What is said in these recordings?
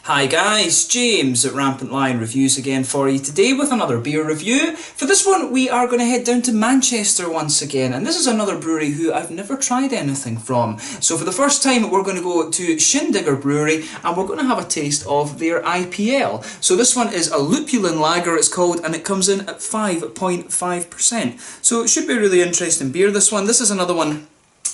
Hi guys, James at Rampant Lion Reviews again for you today with another beer review. For this one we are going to head down to Manchester once again, and this is another brewery who I've never tried anything from. So for the first time we're going to go to Shindigger Brewery and we're going to have a taste of their IPL. So this one is a lupulin lager it's called, and it comes in at 5.5%. So it should be a really interesting beer, this one. This is another one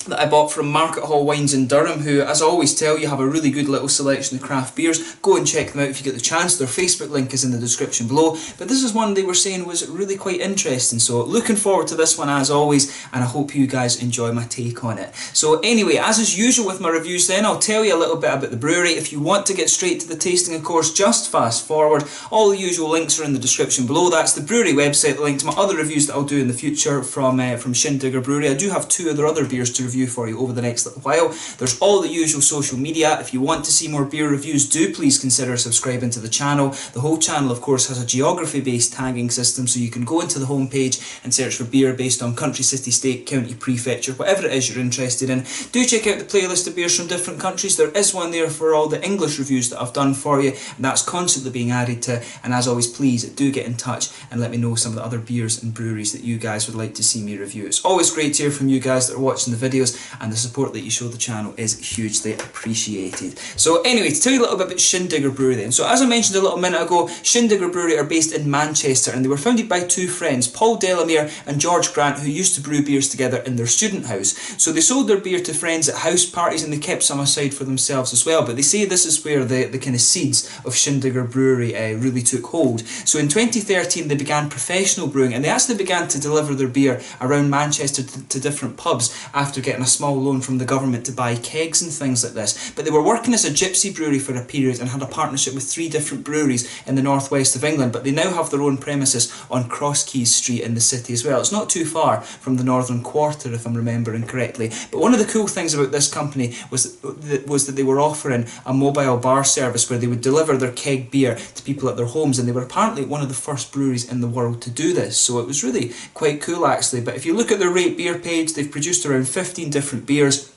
that I bought from Market Hall Wines in Durham, who, as I always tell you, have a really good little selection of craft beers. Go and check them out if you get the chance. Their Facebook link is in the description below. But this is one they were saying was really quite interesting, so looking forward to this one as always, and I hope you guys enjoy my take on it. So anyway, as is usual with my reviews then, I'll tell you a little bit about the brewery. If you want to get straight to the tasting, of course, just fast forward. All the usual links are in the description below. That's the brewery website, the link to my other reviews that I'll do in the future from Shindigger Brewery. I do have two of their other beers to review for you over the next little while. There's all the usual social media. If you want to see more beer reviews, do please consider subscribing to the channel. The whole channel, of course, has a geography-based tagging system, so you can go into the homepage and search for beer based on country, city, state, county, prefecture, whatever it is you're interested in. Do check out the playlist of beers from different countries. There is one there for all the English reviews that I've done for you, and that's constantly being added to. And as always, please do get in touch and let me know some of the other beers and breweries that you guys would like to see me review. It's always great to hear from you guys that are watching the videos, and the support that you show the channel is hugely appreciated. So anyway, to tell you a little bit about Shindigger Brewery then. So as I mentioned a little minute ago, Shindigger Brewery are based in Manchester, and they were founded by two friends, Paul Delamere and George Grant, who used to brew beers together in their student house. So they sold their beer to friends at house parties, and they kept some aside for themselves as well. But they say this is where the kind of seeds of Shindigger Brewery really took hold. So in 2013 they began professional brewing, and they actually began to deliver their beer around Manchester to different pubs after getting a small loan from the government to buy kegs and things like this. But they were working as a gypsy brewery for a period and had a partnership with 3 different breweries in the northwest of England, but they now have their own premises on Crosskeys Street in the city as well. It's not too far from the Northern Quarter, if I'm remembering correctly. But one of the cool things about this company was that they were offering a mobile bar service where they would deliver their keg beer to people at their homes, and they were apparently one of the first breweries in the world to do this, so it was really quite cool actually. But if you look at their rate beer page, they've produced around 15 different beers.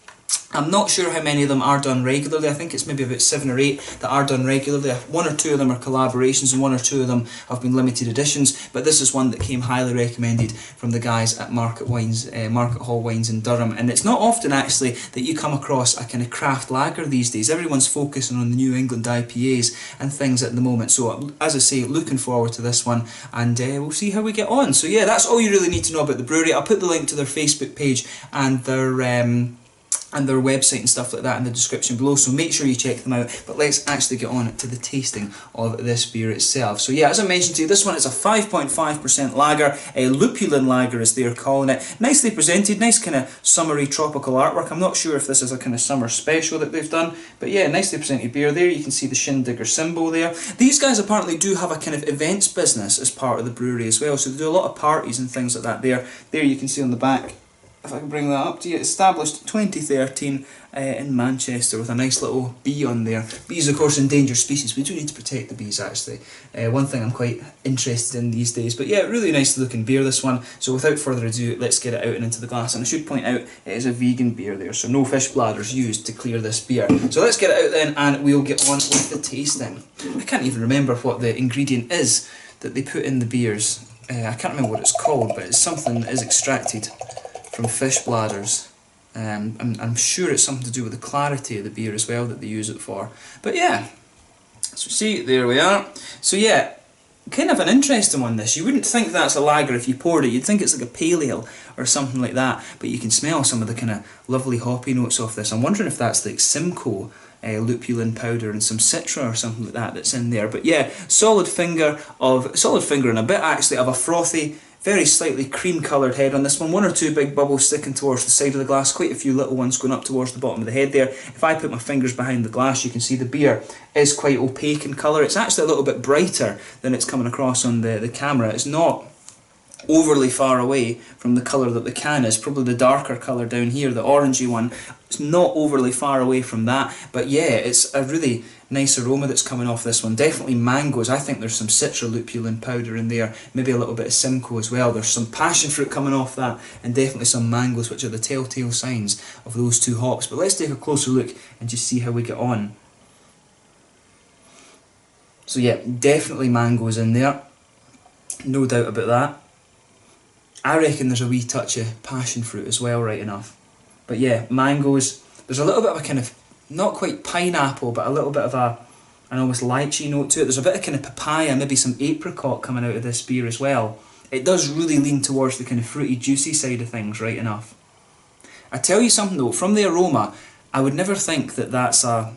I'm not sure how many of them are done regularly. I think it's maybe about 7 or 8 that are done regularly. 1 or 2 of them are collaborations, and 1 or 2 of them have been limited editions. But this is one that came highly recommended from the guys at Market Hall Wines in Durham. And it's not often actually that you come across a kind of craft lager these days. Everyone's focusing on the New England IPAs and things at the moment. So as I say, looking forward to this one, and we'll see how we get on. So yeah, that's all you really need to know about the brewery. I'll put the link to their Facebook page and their website and stuff like that in the description below, so make sure you check them out. But let's actually get on to the tasting of this beer itself. So yeah, as I mentioned to you, this one is a 5.5% lager, a lupulin lager as they're calling it. Nicely presented, nice kind of summery tropical artwork. I'm not sure if this is a kind of summer special that they've done, but yeah, nicely presented beer there. You can see the Shindigger symbol there. These guys apparently do have a kind of events business as part of the brewery as well, so they do a lot of parties and things like that there. There you can see on the back, if I can bring that up to you, established 2013 in Manchester with a nice little bee on there. Bees, of course, endangered species. We do need to protect the bees, actually. One thing I'm quite interested in these days. But yeah, really nice looking beer, this one. So without further ado, let's get it out and into the glass. And I should point out, it is a vegan beer there, so no fish bladders used to clear this beer. So let's get it out then, and we'll get on with the tasting. I can't even remember what the ingredient is that they put in the beers. I can't remember what it's called, but it's something that is extracted from fish bladders. I'm sure it's something to do with the clarity of the beer as well that they use it for. But yeah, so see, there we are. So yeah, kind of an interesting one this. You wouldn't think that's a lager if you poured it. You'd think it's like a pale ale or something like that, but you can smell some of the kind of lovely hoppy notes off this. I'm wondering if that's like Simcoe lupulin powder and some citra or something like that that's in there. But yeah, solid finger and a bit actually of a frothy, very slightly cream coloured head on this one. 1 or 2 big bubbles sticking towards the side of the glass, quite a few little ones going up towards the bottom of the head there. If I put my fingers behind the glass, you can see the beer is quite opaque in colour. It's actually a little bit brighter than it's coming across on the camera. It's not overly far away from the colour that the can is. Probably the darker colour down here, the orangey one, it's not overly far away from that. But yeah, it's a really nice aroma that's coming off this one. Definitely mangoes. I think there's some citra lupulin powder in there, maybe a little bit of Simcoe as well. There's some passion fruit coming off that, and definitely some mangoes, which are the telltale signs of those two hops. But let's take a closer look and just see how we get on. So yeah, definitely mangoes in there, no doubt about that. I reckon there's a wee touch of passion fruit as well, right enough. But yeah, mangoes, there's a little bit of a kind of, not quite pineapple, but a little bit of an almost lychee note to it. There's a bit of kind of papaya, maybe some apricot coming out of this beer as well. It does really lean towards the kind of fruity, juicy side of things, right enough. I tell you something though, from the aroma, I would never think that that's a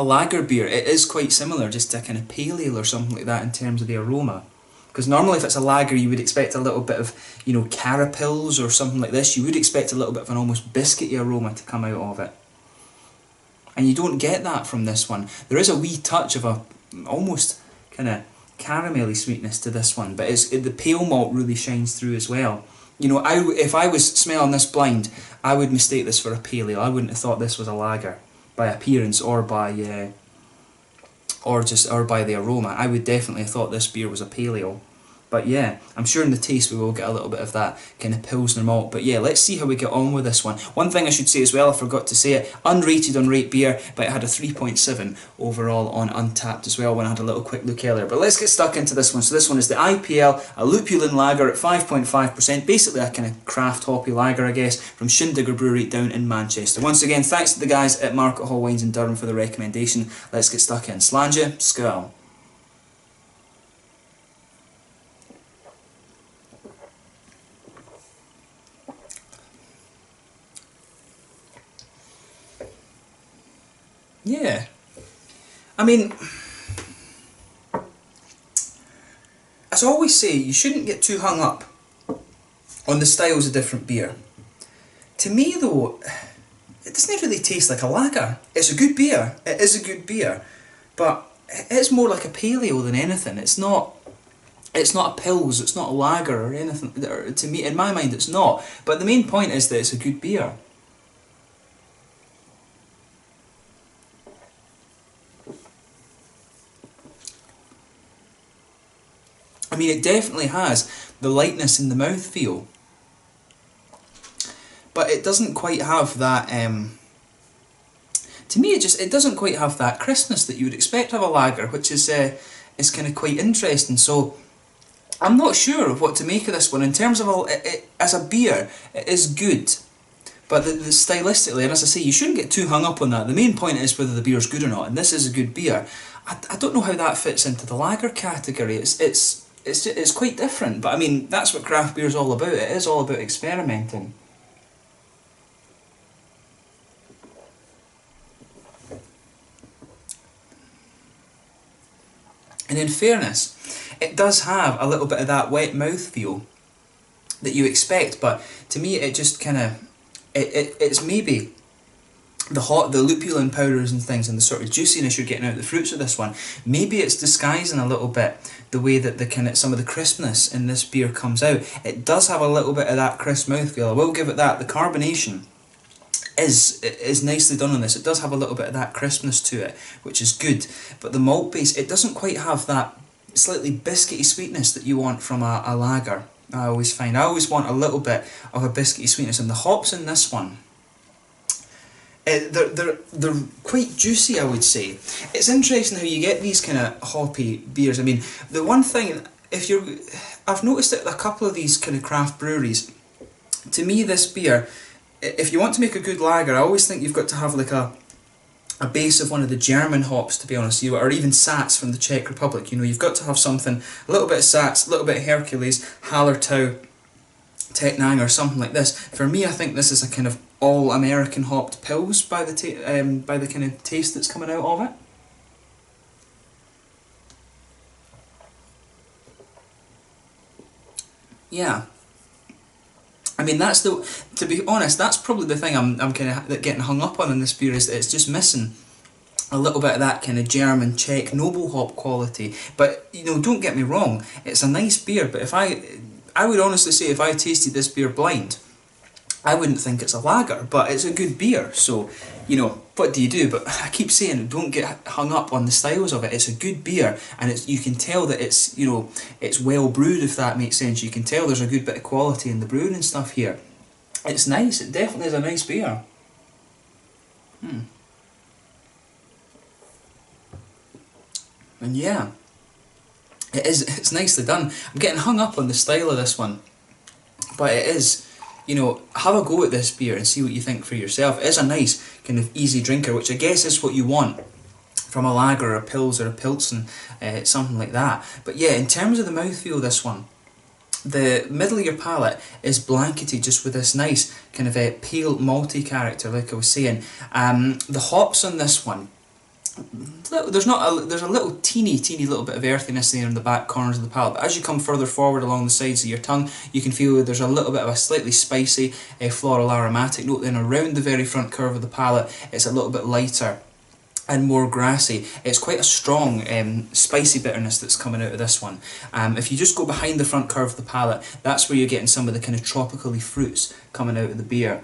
lager beer. It is quite similar, just to a kind of pale ale or something like that in terms of the aroma. Because normally if it's a lager you would expect a little bit of, you know, carapils or something like this. You would expect a little bit of an almost biscuity aroma to come out of it. And you don't get that from this one. There is a wee touch of a almost kind of caramelly sweetness to this one, but the pale malt really shines through as well. You know, if I was smelling this blind, I would mistake this for a pale ale. I wouldn't have thought this was a lager by appearance or by the aroma. I would definitely have thought this beer was a pale ale. But yeah, I'm sure in the taste we will get a little bit of that kind of Pilsner malt. But yeah, let's see how we get on with this one. One thing I should say as well, I forgot to say it, unrated on Rate Beer, but it had a 3.7 overall on Untappd as well when I had a little quick look earlier. But let's get stuck into this one. So this one is the IPL, a lupulin lager at 5.5%, basically a kind of craft hoppy lager, I guess, from Shindigger Brewery down in Manchester. Once again, thanks to the guys at Market Hall Wines in Durham for the recommendation. Let's get stuck in. Slàinte, skål. Yeah, I mean, as I always say, you shouldn't get too hung up on the styles of different beer. To me though, it doesn't really taste like a lager. It's a good beer, it is a good beer, but it's more like a pale ale than anything. It's not a pils, it's not a lager or anything. To me, in my mind, it's not. But the main point is that it's a good beer. I mean, it definitely has the lightness in the mouthfeel, but it doesn't quite have that, to me it doesn't quite have that crispness that you would expect of a lager, which is kind of quite interesting. So I'm not sure of what to make of this one. In terms of, as a beer, it is good, but the stylistically, and as I say, you shouldn't get too hung up on that. The main point is whether the beer's good or not, and this is a good beer. I don't know how that fits into the lager category. It's quite different, but I mean, that's what craft beer is all about. It is all about experimenting. And in fairness, it does have a little bit of that wet mouthfeel that you expect, but to me it just kind of, it's maybe the lupulin powders and things and the sort of juiciness you're getting out of the fruits of this one, maybe it's disguising a little bit the way that the kind of some of the crispness in this beer comes out. It does have a little bit of that crisp mouthfeel, I will give it that. The carbonation is nicely done on this. It does have a little bit of that crispness to it, which is good, but the malt base, it doesn't quite have that slightly biscuity sweetness that you want from a lager. I always want a little bit of a biscuity sweetness, and the hops in this one, they're quite juicy, I would say. It's interesting how you get these kind of hoppy beers. I mean, the one thing, I've noticed that a couple of these kind of craft breweries, to me this beer, if you want to make a good lager, I always think you've got to have like a base of one of the German hops, to be honest, or even Sats from the Czech Republic. You know, you've got to have something, a little bit of Sats, a little bit of Hercules, Hallertau, Tecknang, or something like this. For me, I think this is a kind of all-American hopped pils by the kind of taste that's coming out of it. Yeah. I mean, to be honest, that's probably the thing I'm kind of getting hung up on in this beer, is that it's just missing a little bit of that kind of German, Czech, noble hop quality. But, you know, don't get me wrong, it's a nice beer, but I would honestly say if I tasted this beer blind, I wouldn't think it's a lager, but it's a good beer. So, you know, what do you do? But I keep saying, don't get hung up on the styles of it. It's a good beer, and you can tell that it's, you know, it's well brewed, if that makes sense. You can tell there's a good bit of quality in the brewing and stuff here. It's nice. It definitely is a nice beer. And yeah, it's nicely done. I'm getting hung up on the style of this one, but it is, you know, have a go at this beer and see what you think for yourself. It is a nice kind of easy drinker, which I guess is what you want from a lager or a pils or a pilsen, something like that. But yeah, in terms of the mouthfeel of this one, the middle of your palate is blanketed just with this nice kind of pale malty character, like I was saying. The hops on this one, there's a little teeny little bit of earthiness there in the back corners of the palate, but as you come further forward along the sides of your tongue, you can feel there's a little bit of a slightly spicy floral aromatic note. Then around the very front curve of the palate, it's a little bit lighter and more grassy. It's quite a strong spicy bitterness that's coming out of this one. If you just go behind the front curve of the palate, that's where you're getting some of the kind of tropically fruits coming out of the beer.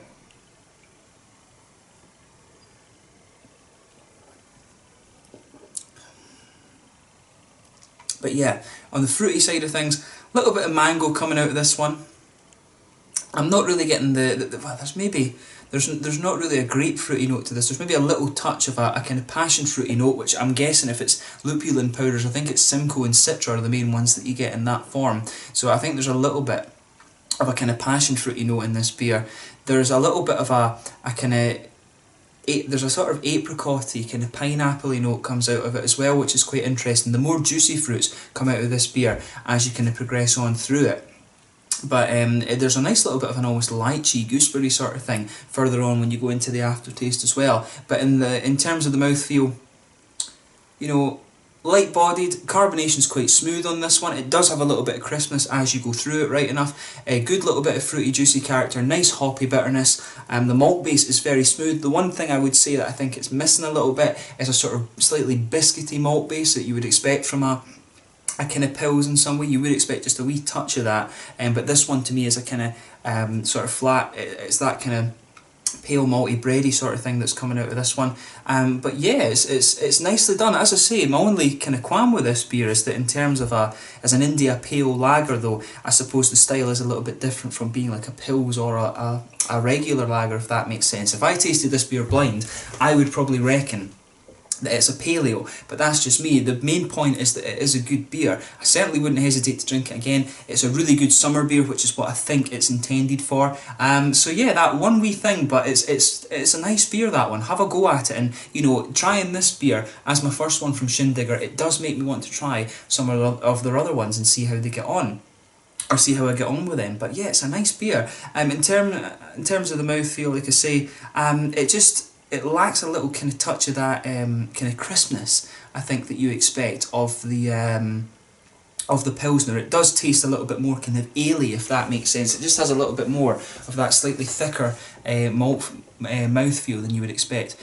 But yeah, on the fruity side of things, a little bit of mango coming out of this one. I'm not really getting well, there's not really a grapefruity note to this. There's maybe a little touch of a kind of passion fruity note, which I'm guessing if it's lupulin powders, I think it's Simcoe and Citra are the main ones that you get in that form. So I think there's a little bit of a kind of passion fruity note in this beer. There's a little bit of a kind of there's a sort of apricot-y, kind of pineapple-y note comes out of it as well, which is quite interesting. The more juicy fruits come out of this beer as you kind of progress on through it. But there's a nice little bit of an almost lychee, gooseberry sort of thing further on when you go into the aftertaste as well. But in terms of the mouthfeel, you know, light-bodied, carbonation's quite smooth on this one. It does have a little bit of crispness as you go through it, right enough. A good little bit of fruity, juicy character, nice hoppy bitterness. The malt base is very smooth. The one thing I would say that I think it's missing a little bit is a sort of slightly biscuity malt base that you would expect from a kind of pils in some way. You would expect just a wee touch of that. But this one to me is a kind of sort of flat, it's that kind of pale malty bready sort of thing that's coming out of this one. But yeah, it's nicely done. As I say, my only kind of qualm with this beer is that in terms of as an India pale lager though, I suppose the style is a little bit different from being like a pils or a regular lager, if that makes sense. If I tasted this beer blind, I would probably reckon that it's a paleo, but that's just me. The main point is that it is a good beer. I certainly wouldn't hesitate to drink it again. It's a really good summer beer, which is what I think it's intended for. So yeah, that one wee thing, but it's a nice beer, that one. Have a go at it, and you know, trying this beer as my first one from Shindigger, it does make me want to try some of their other ones and see how they get on. Or see how I get on with them. But yeah, it's a nice beer. In terms of the mouthfeel, like I say, it lacks a little kind of touch of that kind of crispness, I think, that you expect of the Pilsner. It does taste a little bit more kind of ale-y, if that makes sense. It just has a little bit more of that slightly thicker malt mouthfeel than you would expect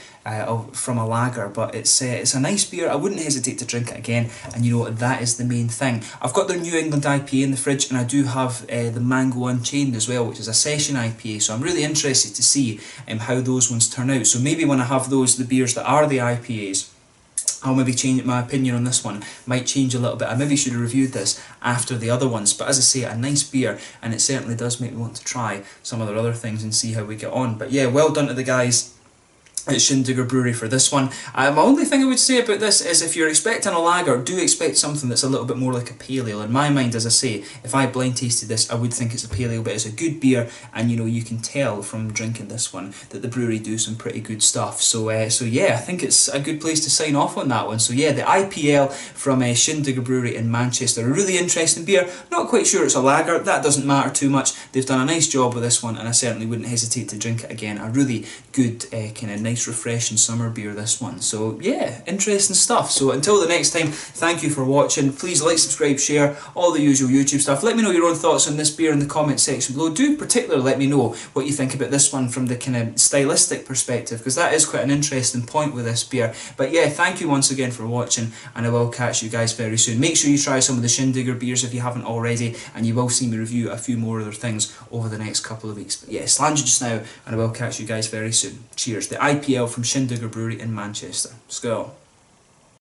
from a lager. But it's a nice beer. I wouldn't hesitate to drink it again, and you know, that is the main thing. I've got their New England IPA in the fridge, and I do have the Mango Unchained as well, which is a session IPA, so I'm really interested to see how those ones turn out. So maybe when I have the beers that are the IPAs, I'll maybe change my opinion on this one. Might change a little bit. I maybe should have reviewed this after the other ones. But as I say, a nice beer, and it certainly does make me want to try some of their other things and see how we get on. But yeah, well done to the guys at Shindigger Brewery for this one. My only thing I would say about this is if you're expecting a lager, do expect something that's a little bit more like a pale ale. In my mind, as I say, if I blind tasted this, I would think it's a pale ale, but it's a good beer, and you know, you can tell from drinking this one that the brewery do some pretty good stuff. So yeah, I think it's a good place to sign off on that one. So yeah, the IPL from Shindigger Brewery in Manchester, a really interesting beer. Not quite sure it's a lager, that doesn't matter too much. They've done a nice job with this one, and I certainly wouldn't hesitate to drink it again. A really good kind of nice refreshing summer beer, this one. So yeah, interesting stuff. So until the next time, thank you for watching. Please like, subscribe, share, all the usual YouTube stuff. Let me know your own thoughts on this beer in the comment section below. Do particularly let me know what you think about this one from the kind of stylistic perspective, because that is quite an interesting point with this beer. But yeah, thank you once again for watching, and I will catch you guys very soon. Make sure you try some of the Shindigger beers if you haven't already, and you will see me review a few more other things over the next couple of weeks. But yeah, slange just now, and I will catch you guys very soon. Cheers. The IPL from Shindigger Brewery in Manchester. Skål.